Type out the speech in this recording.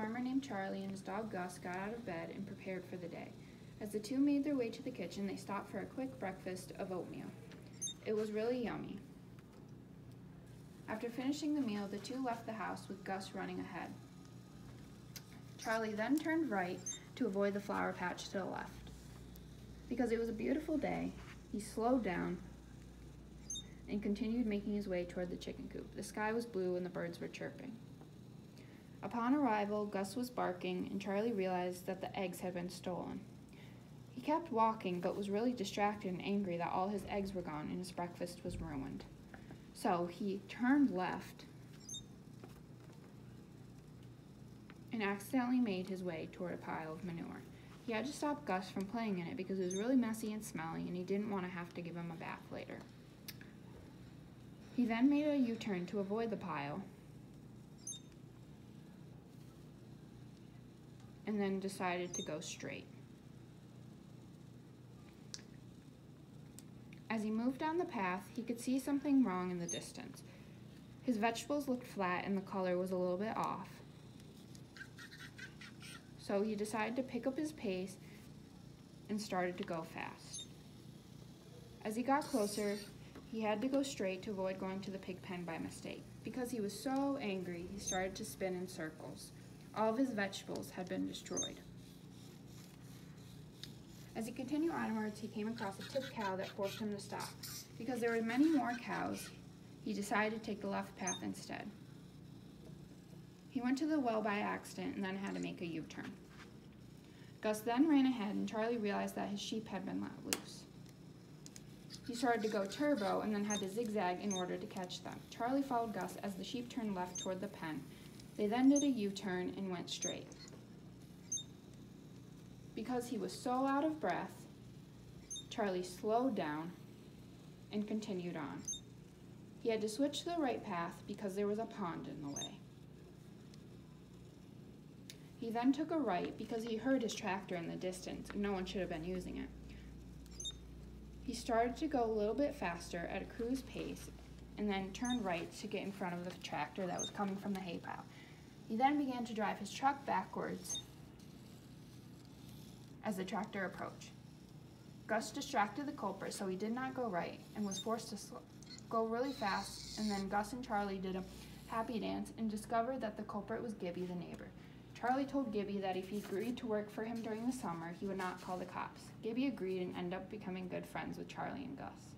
farmer named Charlie and his dog Gus got out of bed and prepared for the day. As the two made their way to the kitchen, they stopped for a quick breakfast of oatmeal. It was really yummy. After finishing the meal, the two left the house with Gus running ahead. Charlie then turned right to avoid the flower patch to the left. Because it was a beautiful day, he slowed down and continued making his way toward the chicken coop. The sky was blue and the birds were chirping. Upon arrival, Gus was barking, and Charlie realized that the eggs had been stolen. He kept walking, but was really distracted and angry that all his eggs were gone and his breakfast was ruined. So he turned left and accidentally made his way toward a pile of manure. He had to stop Gus from playing in it because it was really messy and smelly, and he didn't want to have to give him a bath later. He then made a U-turn to avoid the pile, and then decided to go straight. As he moved down the path, he could see something wrong in the distance. His vegetables looked flat and the color was a little bit off. So he decided to pick up his pace and started to go fast. As he got closer, he had to go straight to avoid going to the pig pen by mistake. Because he was so angry, he started to spin in circles. All of his vegetables had been destroyed. As he continued onwards, he came across a tipped cow that forced him to stop. Because there were many more cows, he decided to take the left path instead. He went to the well by accident and then had to make a U-turn. Gus then ran ahead, and Charlie realized that his sheep had been let loose. He started to go turbo and then had to zigzag in order to catch them. Charlie followed Gus as the sheep turned left toward the pen. They then did a U-turn and went straight. Because he was so out of breath, Charlie slowed down and continued on. He had to switch to the right path because there was a pond in the way. He then took a right because he heard his tractor in the distance and no one should have been using it. He started to go a little bit faster at a cruise pace and then turned right to get in front of the tractor that was coming from the hay pile. He then began to drive his truck backwards as the tractor approached. Gus distracted the culprit, so he did not go right and was forced to go really fast, and then Gus and Charlie did a happy dance and discovered that the culprit was Gibbie, the neighbor. Charlie told Gibbie that if he agreed to work for him during the summer, he would not call the cops. Gibbie agreed and ended up becoming good friends with Charlie and Gus.